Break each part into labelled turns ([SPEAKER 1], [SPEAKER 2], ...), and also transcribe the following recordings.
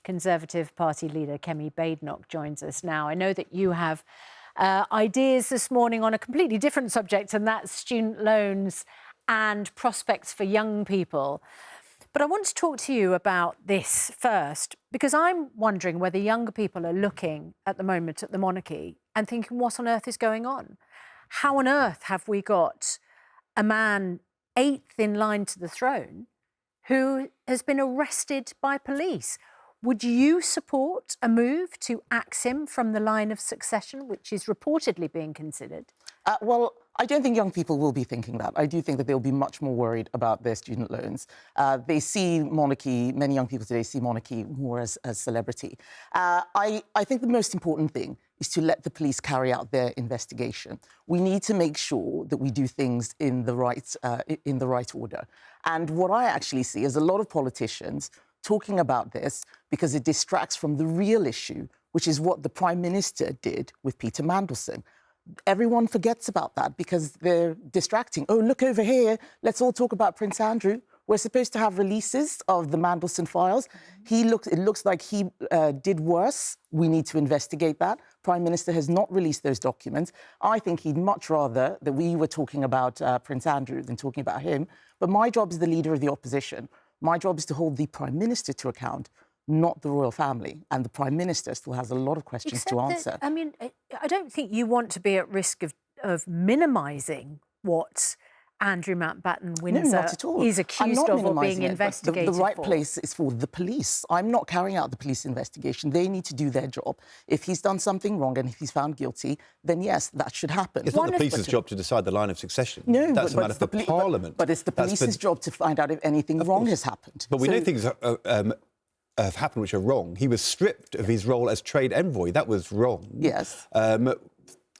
[SPEAKER 1] Conservative Party leader Kemi Badenoch joins us now. I know that you have ideas this morning on a completely different subject, and that's student loans and prospects for young people. But I want to talk to you about this first, because I'm wondering whether younger people are looking at the moment at the monarchy and thinking, what on earth is going on? How on earth have we got a man 8th in line to the throne who has been arrested by police? Would you support a move to axe him from the line of succession, which is reportedly being considered?
[SPEAKER 2] Well, I don't think young people will be thinking that. I do think that they'll be much more worried about their student loans. They see monarchy, many young people today see monarchy more as celebrity. I think the most important thing is to let the police carry out their investigation. We need to make sure that we do things in the right order. And what I actually see is a lot of politicians talking about this because it distracts from the real issue, which is what the Prime Minister did with Peter Mandelson. Everyone forgets about that because they're distracting. Oh, look over here. Let's all talk about Prince Andrew. We're supposed to have releases of the Mandelson files. It looks like he did worse. We need to investigate that. Prime Minister has not released those documents. I think he'd much rather that we were talking about Prince Andrew than talking about him. But my job as the leader of the opposition, my job is to hold the Prime Minister to account, not the royal family. And the Prime Minister still has a lot of questions to answer.
[SPEAKER 1] I mean, I don't think you want to be at risk of minimising what Andrew Mountbatten Windsor is accused of or being investigated
[SPEAKER 2] The right
[SPEAKER 1] for.
[SPEAKER 2] place is for the police. I'm not carrying out the police investigation. They need to do their job. If he's done something wrong and if he's found guilty, then yes, that should happen.
[SPEAKER 3] It's not the police's job to decide the line of succession.
[SPEAKER 2] No,
[SPEAKER 3] that's a matter for Parliament.
[SPEAKER 2] But it's the police's job to find out if anything wrong has happened.
[SPEAKER 3] But we know things have happened which are wrong. He was stripped of his role as trade envoy. That was wrong.
[SPEAKER 2] Yes.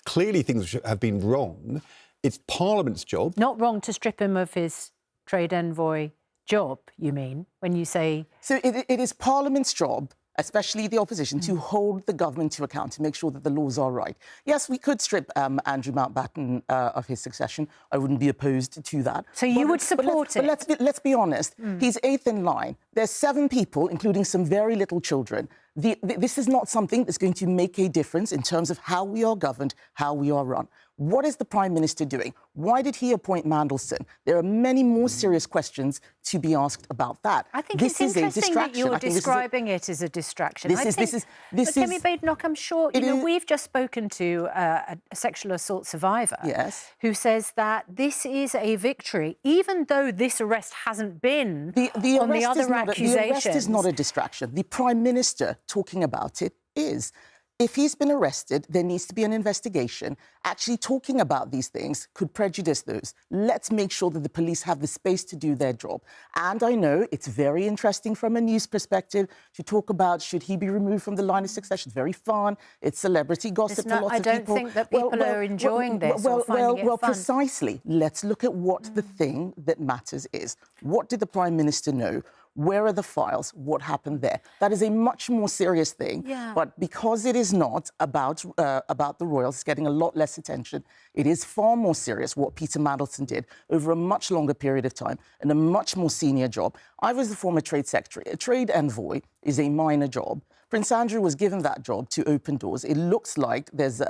[SPEAKER 3] Clearly things have been wrong. It's Parliament's job.
[SPEAKER 1] Not wrong to strip him of his trade envoy job, you mean, when you say...
[SPEAKER 2] So it is Parliament's job, especially the opposition, to hold the government to account, to make sure that the laws are right. Yes, we could strip Andrew Mountbatten of his succession. I wouldn't be opposed to that.
[SPEAKER 1] So you would support it?
[SPEAKER 2] But let's be honest. He's 8th in line. There's 7 people, including some very little children. This is not something that's going to make a difference in terms of how we are governed, how we are run. What is the Prime Minister doing? Why did he appoint Mandelson? There are many more serious questions to be asked about that.
[SPEAKER 1] I think it's interesting that you're describing it as a distraction. Kemi Badenoch, I'm sure, we've just spoken to a sexual assault survivor who says that this is a victory, even though this arrest hasn't been on the other accusations.
[SPEAKER 2] The arrest is not a distraction. The Prime Minister talking about it is. If he's been arrested, there needs to be an investigation. Actually talking about these things could prejudice those. Let's make sure that the police have the space to do their job. And I know it's very interesting from a news perspective to talk about should he be removed from the line of succession. It's very fun. It's celebrity gossip for lots of people.
[SPEAKER 1] I don't think that people are enjoying this or finding it fun.
[SPEAKER 2] Precisely. Let's look at what the thing that matters is. What did the Prime Minister know? Where are the files? What happened there? That is a much more serious thing.
[SPEAKER 1] Yeah.
[SPEAKER 2] But because it is not about the royals, it's getting a lot less attention. It is far more serious what Peter Mandelson did over a much longer period of time and a much more senior job. I was the former trade secretary. A trade envoy is a minor job. Prince Andrew was given that job to open doors. It looks like there's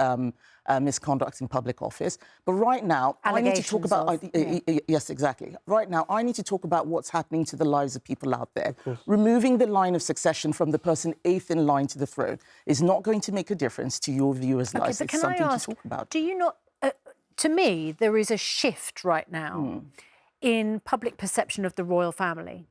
[SPEAKER 2] misconduct in public office. But right now, I need to talk about... Yes, exactly. Right now, I need to talk about what's happening to the lives of people out there. Removing the line of succession from the person 8th in line to the throne is not going to make a difference to your viewers' lives. It's something to talk about.
[SPEAKER 1] Do you not... to me, there is a shift right now in public perception of the royal family.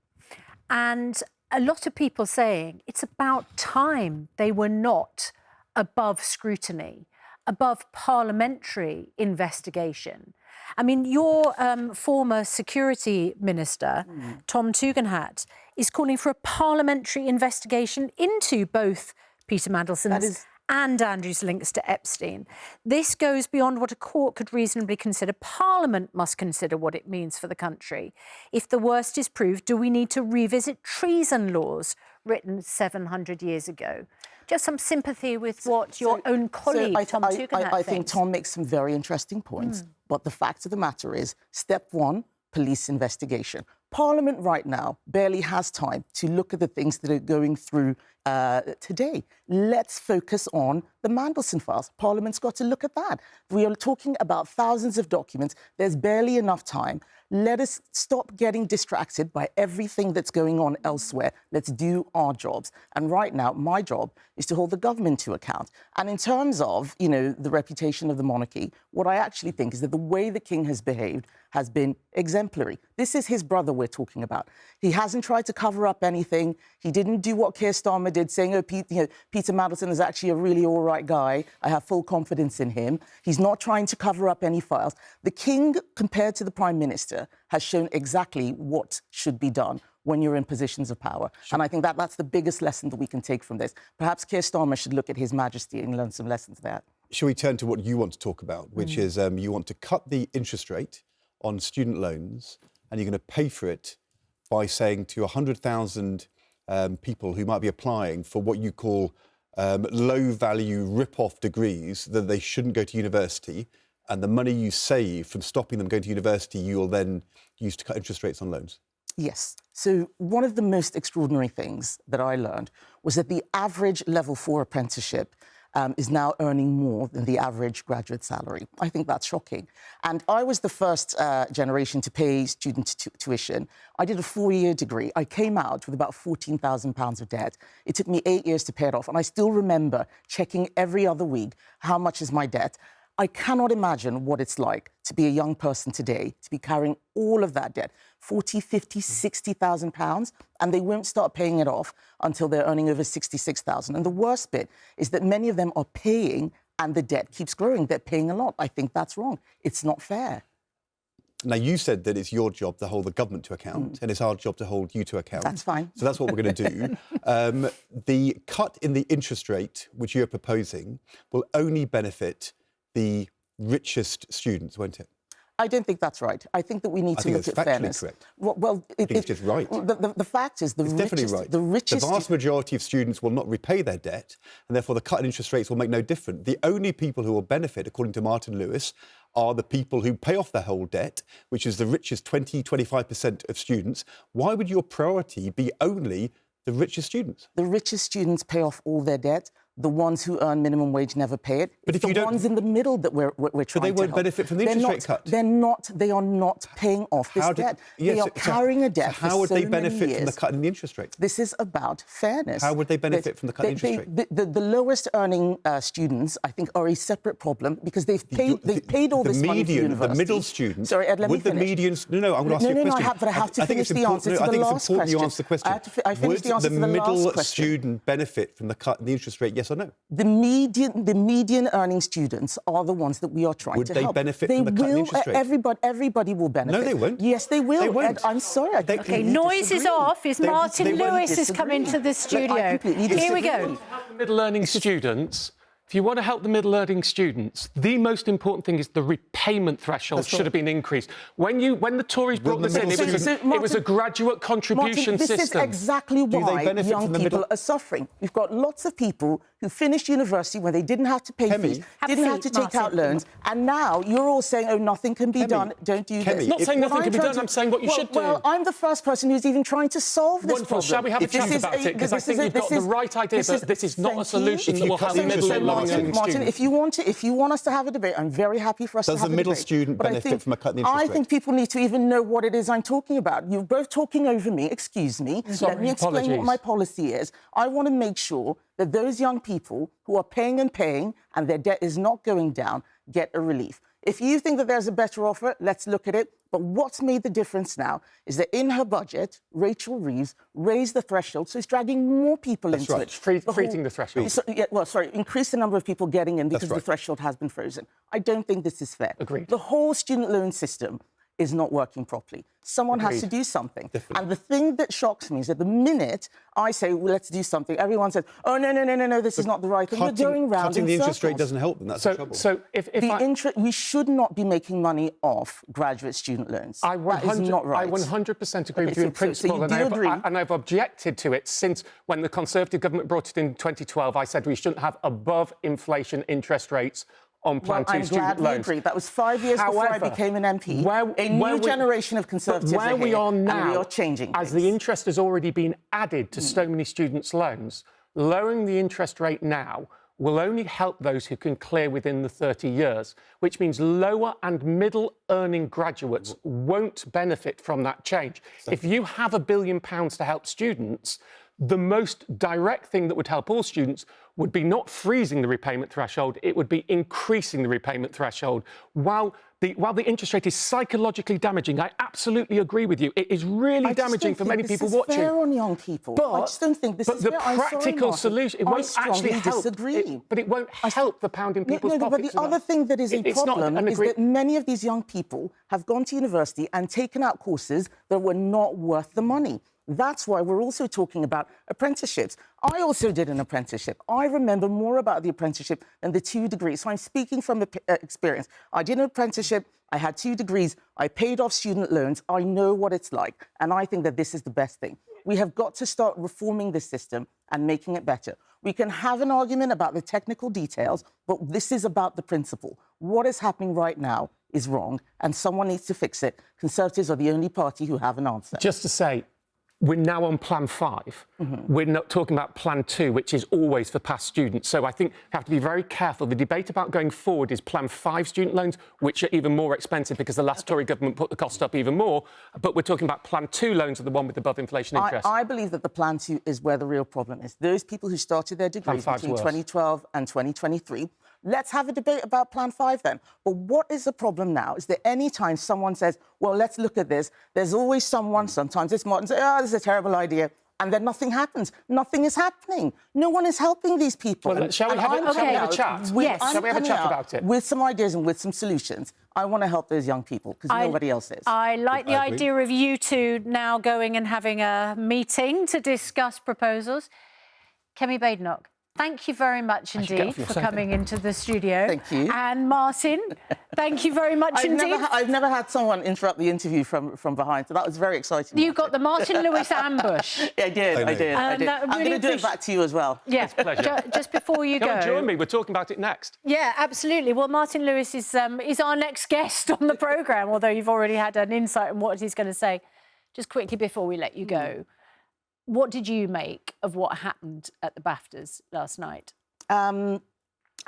[SPEAKER 1] And a lot of people saying it's about time they were not above scrutiny, above parliamentary investigation. I mean, your former security minister, Tom Tugendhat, is calling for a parliamentary investigation into both Peter Mandelson's and Andrew's links to Epstein. This goes beyond what a court could reasonably consider. Parliament must consider what it means for the country. If the worst is proved, do we need to revisit treason laws written 700 years ago? Just some sympathy with what your own colleague, Tom Tugendhat, thinks.
[SPEAKER 2] I think Tom makes some very interesting points. But the fact of the matter is, step one, police investigation. Parliament right now barely has time to look at the things that are going through today. Let's focus on the Mandelson files. Parliament's got to look at that. We are talking about thousands of documents. There's barely enough time. Let us stop getting distracted by everything that's going on elsewhere. Let's do our jobs. And right now, my job is to hold the government to account. And in terms of, you know, the reputation of the monarchy, what I actually think is that the way the king has behaved has been exemplary. This is his brother we're talking about. He hasn't tried to cover up anything. He didn't do what Keir Starmer did, saying, oh, Peter Madelson is actually a really all right guy. I have full confidence in him. He's not trying to cover up any files. The king, compared to the Prime Minister, has shown exactly what should be done when you're in positions of power. Sure. And I think that that's the biggest lesson that we can take from this. Perhaps Keir Starmer should look at His Majesty and learn some lessons there.
[SPEAKER 3] Shall we turn to what you want to talk about, which is you want to cut the interest rate on student loans, and you're going to pay for it by saying to 100,000 people who might be applying for what you call low-value rip-off degrees, that they shouldn't go to university, and the money you save from stopping them going to university, you will then use to cut interest rates on loans.
[SPEAKER 2] Yes. So one of the most extraordinary things that I learned was that the average level 4 apprenticeship is now earning more than the average graduate salary. I think that's shocking. And I was the first generation to pay student tuition. I did a 4-year degree. I came out with about £14,000 of debt. It took me 8 years to pay it off. And I still remember checking every other week, how much is my debt? I cannot imagine what it's like to be a young person today, to be carrying all of that debt, 40, 50, 60,000 pounds, and they won't start paying it off until they're earning over 66,000. And the worst bit is that many of them are paying and the debt keeps growing. They're paying a lot. I think that's wrong. It's not fair.
[SPEAKER 3] Now, you said that it's your job to hold the government to account, and it's our job to hold you to account.
[SPEAKER 2] That's fine.
[SPEAKER 3] So that's what we're going to do. The cut in the interest rate, which you're proposing, will only benefit the richest students, won't it?
[SPEAKER 2] I don't think that's right. I think that we need to look at fairness.
[SPEAKER 3] Correct.
[SPEAKER 2] Well,
[SPEAKER 3] I think it's just right.
[SPEAKER 2] The fact is,
[SPEAKER 3] it's definitely right.
[SPEAKER 2] The
[SPEAKER 3] vast majority of students will not repay their debt, and therefore the cut in interest rates will make no difference. The only people who will benefit, according to Martin Lewis, are the people who pay off their whole debt, which is the richest 20-25% of students. Why would your priority be only the richest students? The richest students pay off all their debt. The ones who earn minimum wage never pay it. But it's the ones in the middle that we're trying to help. But they won't benefit from the interest rate cut. They are not paying off this debt. They are carrying a debt for so many years. How would they benefit from the cut in the interest rate? This is about fairness. How would they benefit from the cut in interest rate? The lowest earning students, I think, are a separate problem because they've paid all this money for university. The middle students. Sorry, Ed, let me finish. No, I'm going to ask you a question.
[SPEAKER 2] But I have to finish the answer to the last question. I think it's important you answer the question. I finished the answer to the last question. Would the middle student benefit from the cut in the interest rate, yes or no? The median earning students are the ones that we are trying to help. Would they benefit from the cut in interest rate? Everybody will benefit. No, they won't. Yes, they will. They won't. I'm sorry.
[SPEAKER 1] OK, noise is off. Martin Lewis has come into the studio. Here we go.
[SPEAKER 4] Middle earning students. If you want to help the middle-earning students, the most important thing is the repayment threshold should have been increased. When the Tories brought this in, it was a graduate contribution system. This is exactly why young people are suffering. We've got lots of people who finished university when they didn't have to pay fees, didn't have to take out loans, and now you're all saying, oh, nothing can be done, don't do this. I'm not saying nothing can be done, I'm saying what you should do. Well, I'm the first person who's even trying to solve this problem. Shall we have a chat about it? Because I think you've got the right idea, but this is not a solution that will help the middle-earning students. Martin, if you want us to have a debate, I'm very happy for us to have a debate. Does the middle student benefit from a cut in the interest rate? I think people need to even know what it is I'm talking about. You're both talking over me. Excuse me. Let me explain what my policy is. I want to make sure that those young people who are paying and their debt is not going down get a relief. If you think that there's a better offer, let's look at it. But what's made the difference now is that in her budget, Rachel Reeves raised the threshold, so it's dragging more people into it. Freezing the threshold. Increase the number of people getting in because the threshold has been frozen. I don't think this is fair. Agreed. The whole student loan system is not working properly. Someone has to do something. Definitely. And the thing that shocks me is that the minute I say, well, let's do something, everyone says, oh, no, this is not the right thing. We're going round in circles. Cutting the interest rate doesn't help them, that's the trouble. So we should not be making money off graduate student loans. That is not right. I 100% agree with you in principle, and I've objected to it since when the Conservative government brought it in 2012. I said we shouldn't have above-inflation interest rates on Plan 2 student loans. Agree. That was 5 years before I became an MP. A new generation of Conservatives are here, we are now, and we are changing things. As the interest has already been added to so many students' loans, lowering the interest rate now will only help those who can clear within the 30 years, which means lower and middle earning graduates won't benefit from that change. If you have £1 billion to help students, the most direct thing that would help all students would be not freezing the repayment threshold, it would be increasing the repayment threshold. While the interest rate is psychologically damaging, I absolutely agree with you. It is really damaging for many people watching.
[SPEAKER 2] Fair on young people.
[SPEAKER 4] But
[SPEAKER 2] I just don't think this is
[SPEAKER 4] the
[SPEAKER 2] fair.
[SPEAKER 4] practical solution, it won't actually help. But it won't help the pound in people's pockets.
[SPEAKER 2] But the other thing that is a problem is that many of these young people have gone to university and taken out courses that were not worth the money. That's why we're also talking about apprenticeships. I also did an apprenticeship. I remember more about the apprenticeship than the 2 degrees. So I'm speaking from experience. I did an apprenticeship. I had 2 degrees. I paid off student loans. I know what it's like. And I think that this is the best thing. We have got to start reforming this system and making it better. We can have an argument about the technical details, but this is about the principle. What is happening right now is wrong, and someone needs to fix it. Conservatives are the only party who have an answer.
[SPEAKER 4] Just to say, we're now on Plan 5. We're not talking about Plan 2, which is always for past students. So I think we have to be very careful. The debate about going forward is Plan 5 student loans, which are even more expensive because the last Tory government put the cost up even more. But we're talking about Plan 2 loans are the one with above inflation interest.
[SPEAKER 2] I believe that the Plan 2 is where the real problem is. Those people who started their degrees between 2012 and 2023, let's have a debate about Plan 5 then. But what is the problem now is that any time someone says, well, let's look at this, there's always someone, sometimes it's Martin, say, oh, this is a terrible idea, and then nothing happens. Nothing is happening. No one is helping these people.
[SPEAKER 4] Well, shall we have a chat?
[SPEAKER 1] Yes.
[SPEAKER 4] Shall we have a chat about it?
[SPEAKER 2] With some ideas and with some solutions. I want to help those young people, because nobody else is.
[SPEAKER 1] I like the idea of you two now going and having a meeting to discuss proposals. Kemi Badenoch, thank you very much indeed for coming into the studio.
[SPEAKER 2] Thank you.
[SPEAKER 1] And Martin, thank you very much indeed.
[SPEAKER 2] I've never had someone interrupt the interview from behind, so that was very exciting.
[SPEAKER 1] You got the Martin Lewis ambush.
[SPEAKER 2] Yeah, I did. I'm going to do it back to you as well.
[SPEAKER 1] Yeah,
[SPEAKER 4] pleasure.
[SPEAKER 1] Just before you go.
[SPEAKER 4] Come and join me, we're talking about it next.
[SPEAKER 1] Yeah, absolutely. Well, Martin Lewis is our next guest on the programme, although you've already had an insight on what he's going to say. Just quickly before we let you go, what did you make of what happened at the BAFTAs last night?
[SPEAKER 2] I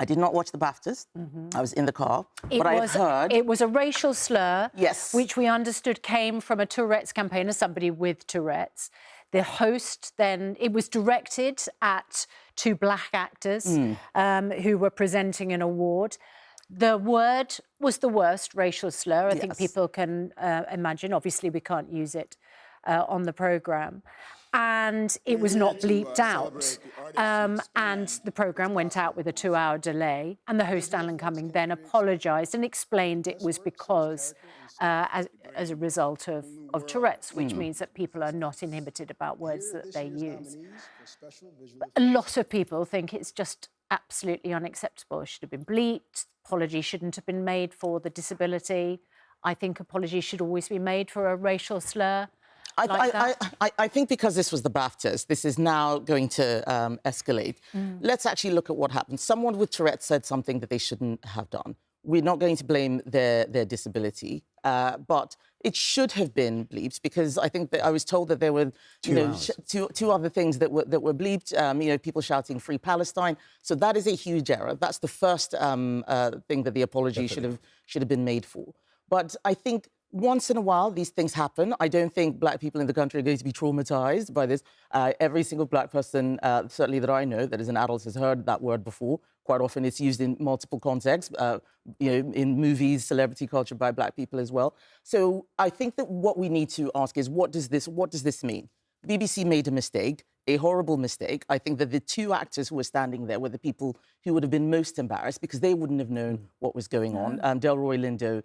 [SPEAKER 2] did not watch the BAFTAs. I was in the car. But I've heard...
[SPEAKER 1] It was a racial slur,
[SPEAKER 2] yes,
[SPEAKER 1] which we understood came from a Tourette's campaigner, somebody with Tourette's. The host then... It was directed at 2 black actors who were presenting an award. The word was the worst racial slur. I think people can imagine. Obviously, we can't use it on the programme. And it was not bleeped out. And the programme went out with a 2-hour delay. And the host, Alan Cumming, then apologised and explained it was because, as a result of Tourette's, which means that people are not inhibited about words that they use. But a lot of people think it's just absolutely unacceptable. It should have been bleeped. Apology shouldn't have been made for the disability. I think apologies should always be made for a racial slur.
[SPEAKER 2] I think because this was the BAFTAs, this is now going to escalate. Let's actually look at what happened. Someone with Tourette said something that they shouldn't have done. We're not going to blame their disability, but it should have been bleeped, because I think that I was told that there were two other things that were bleeped. People shouting "Free Palestine." So that is a huge error. That's the first thing that the apology should have been made for. But I think once in a while, these things happen. I don't think black people in the country are going to be traumatised by this. Every single black person, certainly that I know, that is an adult, has heard that word before. Quite often it's used in multiple contexts, in movies, celebrity culture by black people as well. So I think that what we need to ask is, what does this mean? BBC made a mistake, a horrible mistake. I think that the 2 actors who were standing there were the people who would have been most embarrassed, because they wouldn't have known what was going on. Delroy Lindo,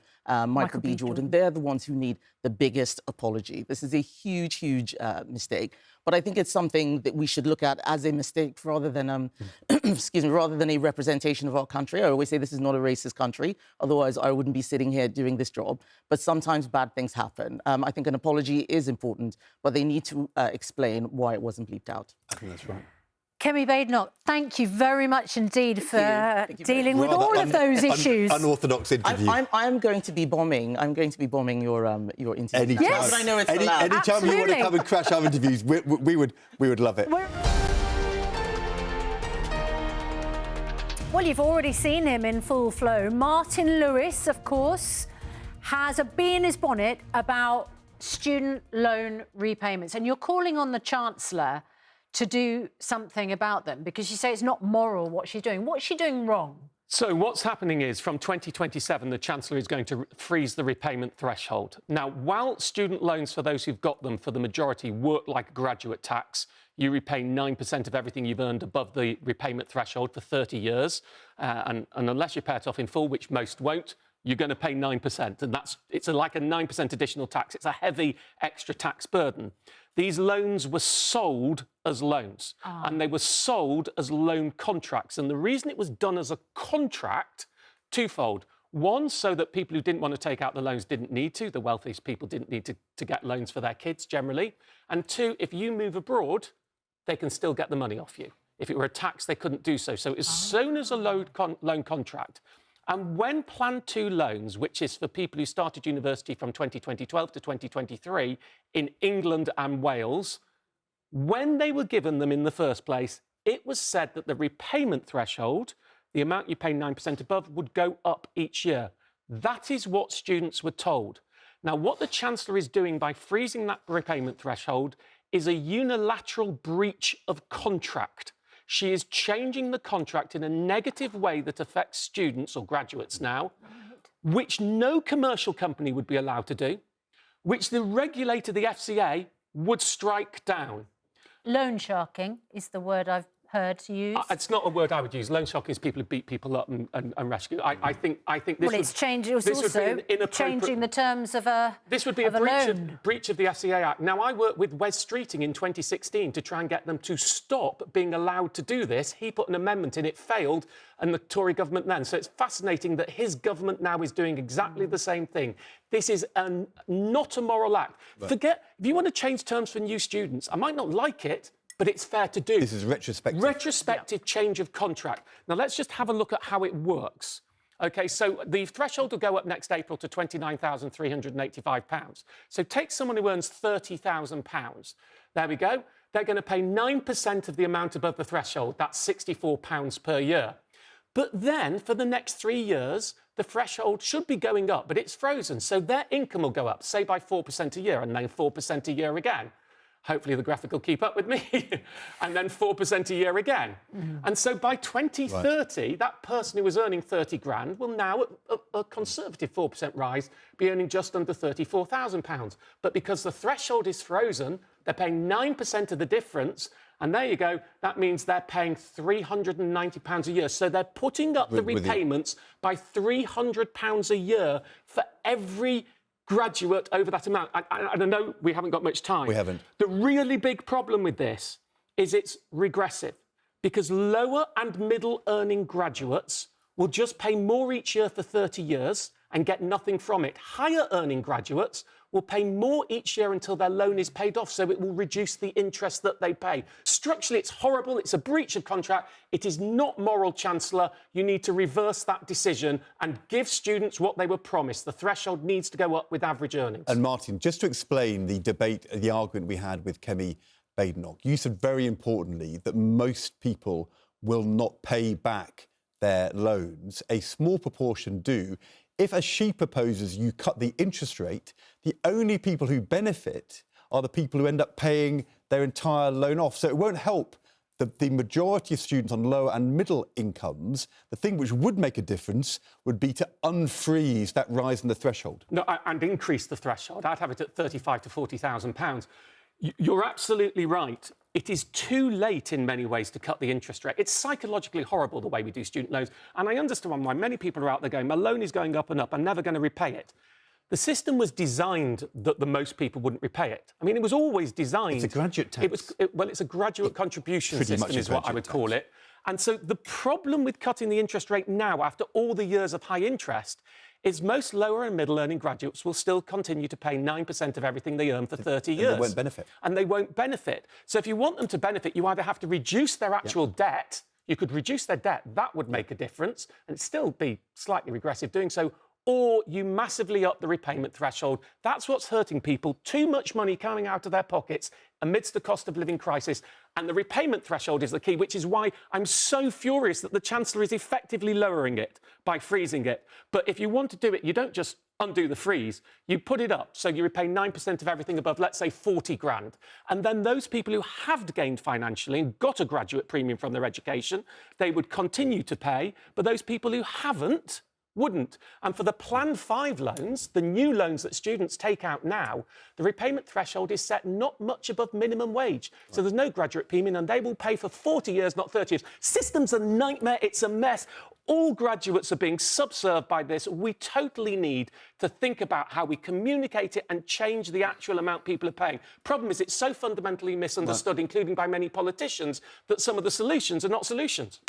[SPEAKER 2] Michael B. Jordan, they're the ones who need the biggest apology. This is a huge, huge mistake. But I think it's something that we should look at as a mistake rather than, rather than a representation of our country. I always say this is not a racist country. Otherwise, I wouldn't be sitting here doing this job. But sometimes bad things happen. I think an apology is important, but they need to explain why it wasn't bleeped out.
[SPEAKER 3] I think that's right.
[SPEAKER 1] Kemi Badenoch, thank you very much indeed for dealing with all of those issues.
[SPEAKER 3] Unorthodox interview.
[SPEAKER 2] I'm going to be bombing. I'm going to be bombing your interview.
[SPEAKER 3] Anytime.
[SPEAKER 1] Yes.
[SPEAKER 2] I know it's allowed.
[SPEAKER 3] Anytime you want to come and crash our interviews, we would love it.
[SPEAKER 1] Well, you've already seen him in full flow. Martin Lewis, of course, has a bee in his bonnet about student loan repayments. And you're calling on the Chancellor to do something about them because you say it's not moral what she's doing. What's she doing wrong?
[SPEAKER 4] So what's happening is from 2027, the Chancellor is going to freeze the repayment threshold. Now, while student loans for those who've got them, for the majority, work like a graduate tax, you repay 9% of everything you've earned above the repayment threshold for 30 years. And unless you pay it off in full, which most won't, you're going to pay 9%. And it's like a 9% additional tax. It's a heavy extra tax burden. These loans were sold as loans, and they were sold as loan contracts. And the reason it was done as a contract, twofold. One, so that people who didn't want to take out the loans didn't need to. The wealthiest people didn't need to get loans for their kids generally. And two, if you move abroad, they can still get the money off you. If it were a tax, they couldn't do so. So it was sown as a loan contract. And when Plan 2 loans, which is for people who started university from 2012 to 2023 in England and Wales, when they were given them in the first place, it was said that the repayment threshold, the amount you pay 9% above, would go up each year. That is what students were told. Now, what the Chancellor is doing by freezing that repayment threshold is a unilateral breach of contract. She is changing the contract in a negative way that affects students or graduates now, which no commercial company would be allowed to do, which the regulator, the FCA, would strike down.
[SPEAKER 1] Loan sharking is the word I've heard used.
[SPEAKER 4] It's not a word I would use. Loan sharking is people who beat people up and rescue. I think this
[SPEAKER 1] well, it's changed. It was also changing the terms of a
[SPEAKER 4] This would be a breach of the FCA Act. Now, I worked with Wes Streeting in 2016 to try and get them to stop being allowed to do this. He put an amendment in, it failed, and the Tory government then. So it's fascinating that his government now is doing exactly the same thing. This is not a moral act. Right. Forget, if you want to change terms for new students, I might not like it, but it's fair to do.
[SPEAKER 3] This is retrospective.
[SPEAKER 4] Retrospective change of contract. Now, let's just have a look at how it works. OK, so the threshold will go up next April to £29,385. So take someone who earns £30,000. There we go. They're going to pay 9% of the amount above the threshold. That's £64 per year. But then, for the next 3 years, the threshold should be going up, but it's frozen. So their income will go up, say, by 4% a year, and then 4% a year again. Hopefully the graphic will keep up with me. And then 4% a year again. And so by 2030, that person who was earning 30 grand will now, at a conservative 4% rise, be earning just under £34,000. But because the threshold is frozen, they're paying 9% of the difference. And there you go. That means they're paying £390 a year. So they're putting up the repayments by £300 a year for every graduate over that amount. I know we haven't got much time.
[SPEAKER 3] We haven't.
[SPEAKER 4] The really big problem with this is it's regressive because lower and middle earning graduates will just pay more each year for 30 years and get nothing from it. Higher earning graduates will pay more each year until their loan is paid off, so it will reduce the interest that they pay. Structurally, it's horrible. It's a breach of contract. It is not moral, Chancellor. You need to reverse that decision and give students what they were promised. The threshold needs to go up with average earnings.
[SPEAKER 3] And Martin, just to explain the debate, the argument we had with Kemi Badenoch, you said very importantly that most people will not pay back their loans. A small proportion do. If, as she proposes, you cut the interest rate, the only people who benefit are the people who end up paying their entire loan off. So it won't help the majority of students on lower and middle incomes. The thing which would make a difference would be to unfreeze that rise in the threshold.
[SPEAKER 4] No, and increase the threshold. I'd have it at £35,000 to £40,000. You're absolutely right. It is too late in many ways to cut the interest rate. It's psychologically horrible the way we do student loans. And I understand why many people are out there going, my loan is going up and up, I'm never going to repay it. The system was designed that the most people wouldn't repay it. I mean, it was always designed...
[SPEAKER 3] It's a graduate tax.
[SPEAKER 4] It's a graduate contribution system is what I would call it. And so the problem with cutting the interest rate now, after all the years of high interest, is most lower and middle earning graduates will still continue to pay 9% of everything they earn for 30 years.
[SPEAKER 3] And they won't benefit.
[SPEAKER 4] And they won't benefit. So if you want them to benefit, you either have to reduce their actual debt. You could reduce their debt. That would make a difference and still be slightly regressive doing so. Or you massively up the repayment threshold. That's what's hurting people. Too much money coming out of their pockets amidst the cost of living crisis. And the repayment threshold is the key, which is why I'm so furious that the Chancellor is effectively lowering it by freezing it. But if you want to do it, you don't just undo the freeze. You put it up so you repay 9% of everything above, let's say, 40 grand. And then those people who have gained financially and got a graduate premium from their education, they would continue to pay. But those people who haven't wouldn't. And for the Plan 5 loans, the new loans that students take out now, the repayment threshold is set not much above minimum wage. So there's no graduate premium and they will pay for 40 years, not 30 years. System's a nightmare. It's a mess. All graduates are being subserved by this. We totally need to think about how we communicate it and change the actual amount people are paying. Problem is, it's so fundamentally misunderstood, including by many politicians, that some of the solutions are not solutions.